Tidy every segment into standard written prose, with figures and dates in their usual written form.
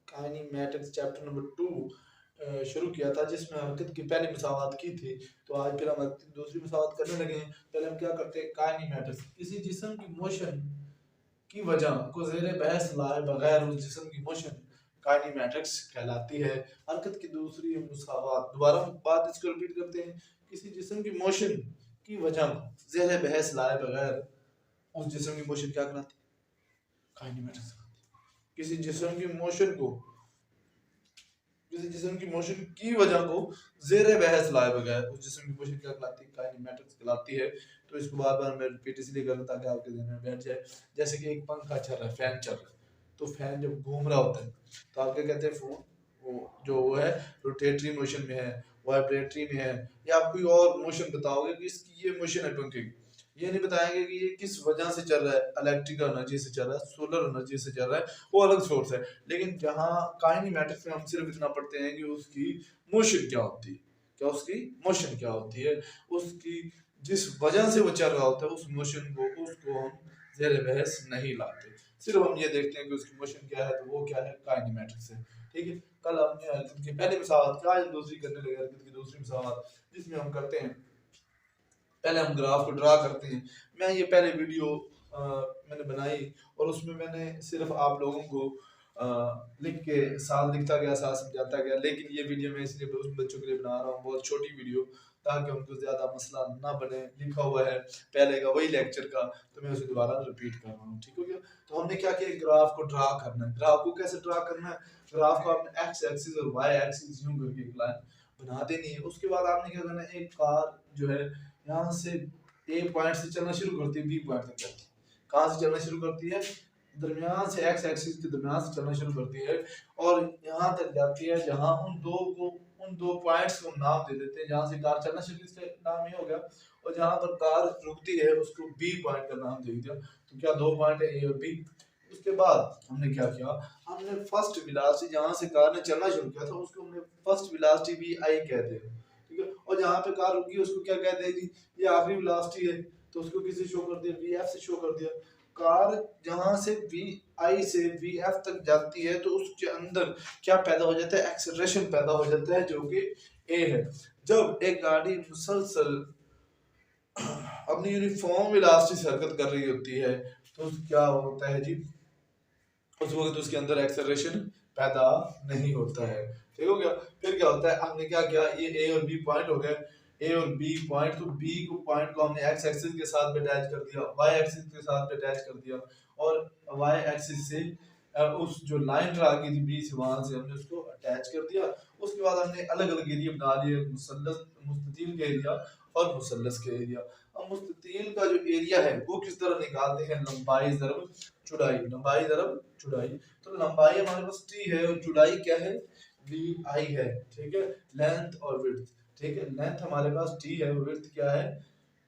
Kinematics chapter number 2 शुरू किया था, जिसमें हरकत की पहली मसावत की थी। तो आज फिर हम दूसरी मसावत करने लगे हैं। पहले हम क्या करते हैं, काइनेमैटिक्स किसी जिस्म की मोशन की वजह को ज़ेरे बहस लाए बगैर उस जिस्म की मोशन काइनेमैटिक्स कहलाती है। हरकत की दूसरी मसावत, दोबारा बात इसको रिपीट करते हैं। किसी जिस्म की मोशन की वजह को ज़ेरे बहस लाए बगैर उस जिस्म की मोशन क्या कहलाती है, काइनेमैटिक्स। किसी जिस्म की मोशन को, किसी जिस्म की मोशन की वजह को ज़ेरे बहस लाए बगैर उस जिस्म की मोशन क्या कहलाती है, काइनेमैटिक्स कहलाती है। तो इसको बार बार मैं रिपीट इसलिए कर रहा हूं ताकि आपके ज़हन में बैठ जाए। जैसे कि एक पंखा चल रहा है, फैन चल रहा है, तो फैन जब घूम रहा होता है तो आप क्या कहते हैं, वो है रोटेटरी मोशन में है, वाइब्रेटरी में है, या आप कोई और मोशन बताओगे कि इसकी ये मोशन है पंखे की। ये नहीं बताएंगे कि ये किस वजह से चल रहा है, इलेक्ट्रिकल एनर्जी से चल रहा है, सोलर एनर्जी से चल रहा है, वो अलग सोर्स है। लेकिन जहाँ काइनेमैटिक्स में हम सिर्फ इतना पढ़ते हैं कि उसकी मोशन क्या होती है, क्या उसकी मोशन क्या होती है, उसकी जिस वजह से वो चल रहा होता है उस मोशन को, उसको हम ज़ेरे बहस नहीं लाते। सिर्फ हम ये देखते हैं कि उसकी मोशन क्या है, तो वो क्या है, काइनेमैटिक्स है। ठीक है। कल हमने हरकत की पहली मसावत का, आज दूसरी करने लगे हरकत की दूसरी मसावत, जिसमें हम करते हैं, पहले हम ग्राफ को ड्रा करते हैं। मैं ये पहले वीडियो मैंने बनाई और उसमें मैंने सिर्फ आप लोगों को लिख के साथ लिखता गया, साथ समझाता गया। लेकिन ये वीडियो मैं इसलिए उन बच्चों के लिए बना रहा हूँ, बहुत छोटी वीडियो, ताकि उनको ज़्यादा मसला ना बने। लिखा हुआ है पहले का वही लेक्चर का, तो मैं उसे दोबारा रिपीट कर रहा हूँ। ठीक हो गया। तो हमने क्या किया, ग्राफ को ड्रा करना है। ग्राफ को कैसे ड्रा करना है, ग्राफ को आपने एक्स एक्सिस और वाई एक्सिस यूं करके एक लाइन बना देनी है। उसके बाद आपने क्या करना है, एक कार जो है यहाँ से ए पॉइंट से चलना शुरू करती है, बी पॉइंट तक जाती है। कहाँ से चलना शुरू करती है, दरमियान से, एक्स एक्सिस के दरमियान से चलना शुरू करती है और यहाँ तक जाती है जहाँ उन दो पॉइंट्स को नाम दे देते हैं। जहाँ से कार चलना शुरू, इसका नाम ये हो गया, और जहाँ पर कार रुकती है उसको बी पॉइंट का नाम दे दिया। तो क्या दो पॉइंट है, ए और बी। उसके बाद हमने क्या किया, हमने फर्स्ट वेलोसिटी, जहाँ से कार ने चलना शुरू किया था उसको हमने फर्स्ट वेलोसिटी वी आई कहते हैं। ठीक है। और जहाँ पे कार रुकी उसको क्या कहते हैं जी, ये आखिरी वेलोसिटी है, तो उसको किसे शो कर दिया, वी एफ से शो कर दिया। कार जहाँ से वी आई से वी एफ तक जाती है तो उसके अंदर क्या पैदा हो जाता है, एक्सेलरेशन पैदा हो जाता है, जो कि ए है। जब एक गाड़ी मुसलसल अपनी यूनिफॉर्म वेलोसिटी से हरकत कर रही होती है तो क्या होता है जी, उस वक्त उसके अंदर एक्सेलरेशन पैदा नहीं होता है। ठीक हो गया। फिर क्या होता है, हमने क्या किया, ये ए और बी पॉइंट हो गए, ए और बी पॉइंट, तो बी को पॉइंट को हमने एक्स एक्सिस के साथ में अटैच कर दिया, वाई एक्सिस के साथ में अटैच कर दिया, और वाई एक्सिस से उस जो लाइन ड्रा की थी बी से, वहां से हमने उसको अटैच कर दिया। उसके बाद हमने अलग अलग एरिया बना लिए, मुसल्लस, मुस्ततील के एरिया और मुसल्लस के एरिया। अब मुस्ततील का जो एरिया है वो किस तरह निकालते हैं, लंबाई ज़रब चौड़ाई, लंबाई ज़रब चौड़ाई। तो लंबाई हमारे पास टी है और चौड़ाई क्या है, वी आई है। ठीक है, लेंथ और विड्थ। ठीक है, लेंथ हमारे पास टी है, विड्थ क्या है,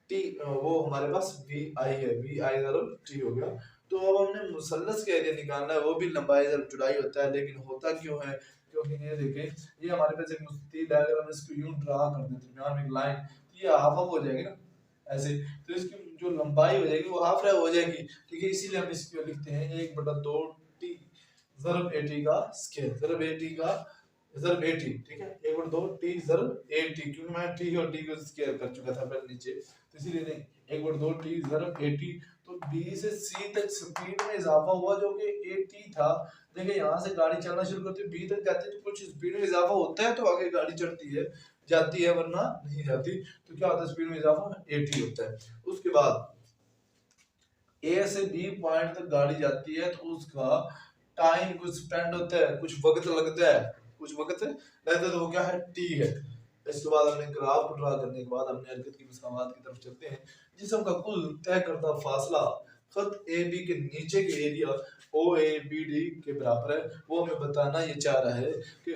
टी, वो हमारे पास वी आई है, वी आई ज़रब टी हो गया। तो अब हमने मुसल्लस का एरिया निकालना है, वो भी लंबाई ज़रब चौड़ाई होता है। लेकिन होता क्यों है, क्योंकि ये देखें, ये हमारे पास एक मुस्ततील है, अगर हम इसको यूं ड्रा कर दें दरमियान में एक लाइन, तो ये हाफ हाफ हो जाएगी ना ऐसे, तो इसकी जो लंबाई हो जाएगी वो हाफ हो जाएगी। ठीक है, इसीलिए हम इसको लिखते हैं 1/2 टी ज़रब ए टी का स्क्वायर, ज़रब ए टी का ज़रब ए टी। ठीक है, 1/2 टी ज़रब ए टी, क्योंकि मैं टी और टी को स्क्वायर कर चुका था पहले नीचे, तो इसीलिए नहीं, 1/2 टी ज़रब ए टी। तो बी से सी तक स्पीड में इजाफा हुआ, जो कि ए टी था। देखिए, यहाँ से गाड़ी चलना शुरू करती है, बी तक जाती है, तो कुछ स्पीड में इजाफा होता है तो आगे गाड़ी चढ़ती है, जाती है, वरना नहीं जाती। तो क्या होता है, स्पीड में इजाफा 80 होता है। उसके बाद ए से बी पॉइंट तक गाड़ी जाती है तो उसका टाइम कुछ स्पेंड होता है, कुछ वक्त लगता है, कुछ वक्त रहता है, तो वो क्या है, टी है। इसके बाद हमने ग्राफ को ड्रा करने के बाद हमने हरकत की मसावत की तरफ चलते हैं। जिस्म का कुल तय करता फासला खत ए बी के नीचे के area O A B D के बराबर है। वो हमें बताना ये चाह रहा है कि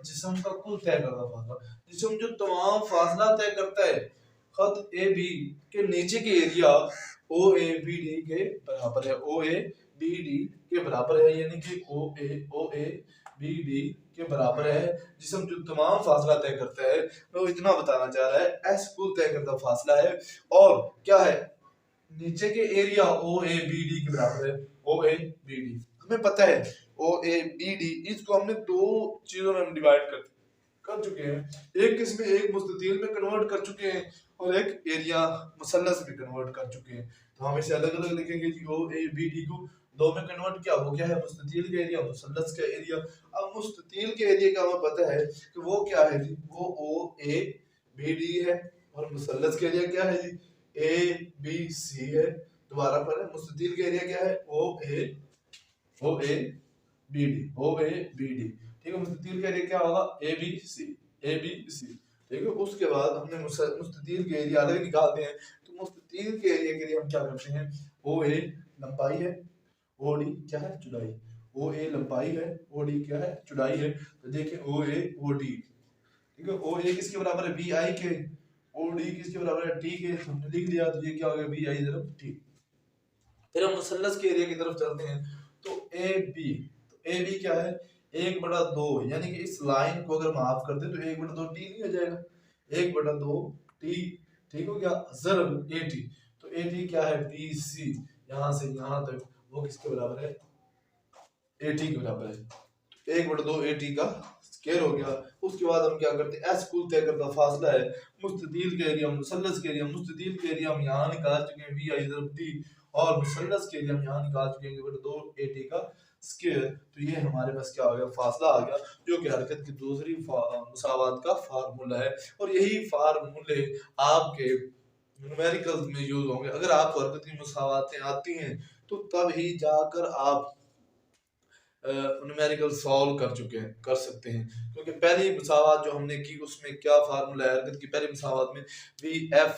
जिस्म का कुल तय करता फासला, जिस्म जो तमाम फासला तय करता है खत ए बी के नीचे के area O A B D के बराबर है, ओ ए बी डी के बराबर है, यानी कि ओ ए बी डी के बराबर है। जिसम जो तमाम फासला तय करता है, वो इतना बताना चाह रहा है, एस कुल तय करता फासला है, और क्या है, नीचे के area O A B D के बराबर है, ओ ए बी डी। हमें पता है OABD, इसको हमने दो चीजों में डिवाइड कर चुके हैं। एक किसमें, एक मुस्ततील में कन्वर्ट कर चुके हैं और एक एरिया मुसल्लस में कन्वर्ट कर चुके हैं। तो हम इसे अलग अलग लिखेंगे जी। OABD को दो में कन्वर्ट किया, वो क्या है, मुस्ततील का एरिया, मुसल्लस का एरिया। अब मुस्ततील के एरिया का हमें पता है कि वो क्या है जी, वो OABD है, और मुसल्लस का एरिया क्या है जी, ABC है। दोबारा पर मुस्ततील का एरिया क्या है, OABD। ठीक है, मुस्ततील का एरिया क्या होगा, ABC। ठीक है, उसके बाद हमने मुस्ततील के एरिया अलग निकालते हैं। तो मुस्ततील के एरिया के लिए हम क्या करते हैं, OA लंबाई है, OD क्या है, चौड़ाई। OA लंबाई है, OD क्या है, चौड़ाई है। तो देखिए OA OD, ठीक है, OA किसके बराबर है, BI के। OD किसके बराबर है, T के। हमने लिख लिया, तो ये क्या हो गया, BI तरफ T। फिर हम मुसल्लस के एरिया की तरफ चलते हैं। तो AB, तो AB क्या है, 1/2, यानी कि इस लाइन को अगर माफ कर दे तो 1/2 T नहीं हो जाएगा, 1/2 T। ठीक हो गया, ज़रब AT। तो AT क्या है, BC, यहाँ से यहाँ तक वो किसके बराबर है, AT के बराबर है। 1/2 AT का स्क्वायर हो गया। उसके बाद हम क्या करते हैं, S कुल तय करता फासला है, मुस्ततील के एरिया, मुसल्लस के एरिया। मुस्ततील के एरिया हम यहाँ निकाल चुके हैं, BI ज़रब T, और मुसल्लस के एरिया हम यहाँ निकाल चुके हैं 1/2 AT का स्क्वायर। तो ये हमारे पास क्या हो गया, फासला आ गया, जो कि हरकत की दूसरी मुसावात का फार्मूला है। और यही फार्मूले आपके न्यूमेरिकल्स में यूज होंगे। अगर आपको हरकत की मुसावातें आती हैं तो तब ही जाकर आप न्यूमेरिकल सॉल्व कर चुके हैं, कर सकते हैं। क्योंकि पहली मुसावात जो हमने की उसमें क्या फार्मूला है, हरकत की पहली मुसावात में VF,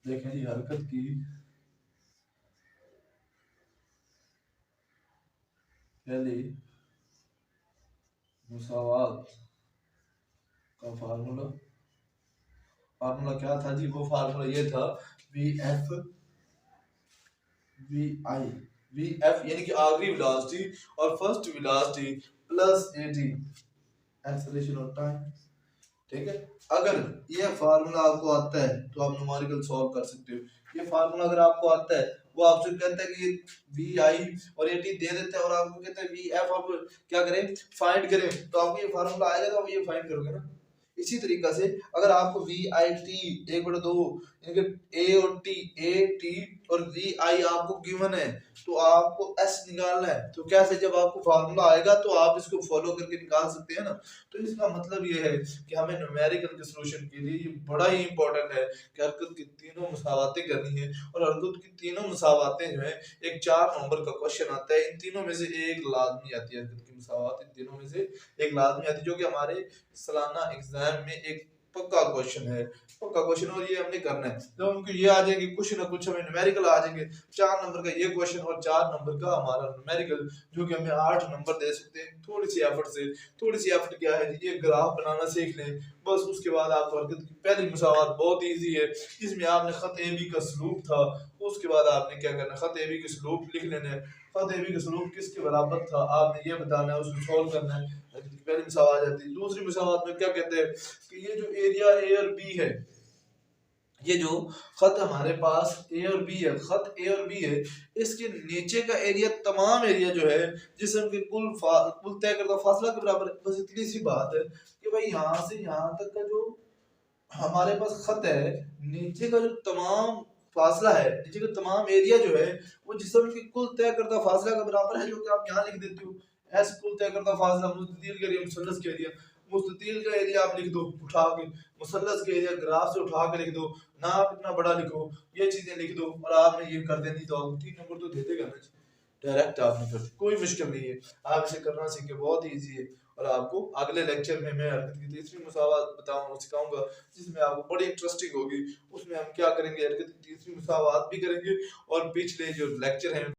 देखें जी, हरकत की पहली मुसावात का फार्मूला क्या था जी, वो फार्मूला ये था, VF यानी कि आखिरी वेलोसिटी और first velocity plus AT acceleration of time. ठीक है, अगर ये फार्मूला आपको आता है तो आप न्यूमेरिकल सॉल्व कर सकते हो। ये फार्मूला अगर आपको आता है, वो आपसे कहता है कि VI और AT दे देते हैं और आपको कहता है VF आप क्या करें, फाइंड करें। तो आपको ये फार्मूला आएगा तो आप ये फाइंड करोगे ना। इसी तरीका से अगर आपको VIT 1/2 यानी कि A और AT और VI आपको गिवन है, तो आपको S निकालना है। तो कैसे, जब आपको फार्मूला आएगा तो आप इसको फॉलो करके निकाल सकते हैं ना। तो इसका मतलब ये है कि हमें न्यूमेरिकल के सॉल्यूशन के लिए ये बड़ा ही इंपॉर्टेंट है कि हरकत की तीनों मुसावातें करनी है। और हरकत की तीनों मुसावातें जो है, एक 4 नंबर का क्वेश्चन आता है, इन तीनों में से एक लाजमी आती है। हरकत की मुसावात इन तीनों में से एक लाजमी आती है, जो कि हमारे सालाना एग्जाम में एक पक्का क्वेश्चन है, पक्का क्वेश्चन। और ये हमने करना है, जब हमको ये आ जाएंगे कुछ ना कुछ हमें न्यूमेरिकल आ जाएंगे। 4 नंबर का ये क्वेश्चन और 4 नंबर का हमारा न्यूमेरिकल, जो कि हमें 8 नंबर दे सकते हैं थोड़ी सी एफर्ट से। थोड़ी सी एफर्ट क्या है, ये ग्राफ बनाना सीख लें बस। उसके बाद आपको हरकत की पहली मुसावात बहुत ईजी है, इसमें आपने खत AB का सलूक था। उसके बाद आपने क्या करना, खत AB के सलूक लिख लेने हैं। खत AB का सलूक किसके बराबर था आपने ये बताना है, उसको सॉल्व करना है। पहली मुसावात आ जाती है। दूसरी मुसावात में क्या कहते हैं कि ये जो एरिया A और B है, ये जो खत हमारे पास A और B है, खत A और B है, इसके नीचे का एरिया, तमाम एरिया जो है जिसम के कुल तय करता फासला के बराबर है। बस इतनी सी बात है कि भाई यहाँ से यहाँ तक का जो हमारे पास खत है, नीचे का जो तमाम फासला है, नीचे का तमाम एरिया जो है, वो जिस्म के कुल तय करता फासला के बराबर है, जो कि आप यहाँ लिख देते हो। एस कुल तय करता फासला, मुस्ततील के एरिया, मुसल्लस के एरिया। मुस्ततील का एरिया आप लिख दो उठा के, मुसल्लस के एरिया ग्राफ से उठा के लिख दो, ना आप इतना बड़ा लिखो, ये चीजें लिख दो और आपने ये कर देनी। तो आप 3 नंबर तो दे देगा ना, डायरेक्ट आपने कर, कोई मुश्किल नहीं है। आप इसे करना सीखे, बहुत ईजी है। और आपको अगले लेक्चर में मैं हरकत की तीसरी मुसावात बताऊंगा, सिखाऊंगा, जिसमें आपको बड़ी इंटरेस्टिंग होगी। उसमें हम क्या करेंगे, हरकत की तीसरी मुसावात भी करेंगे और पिछले जो लेक्चर हैं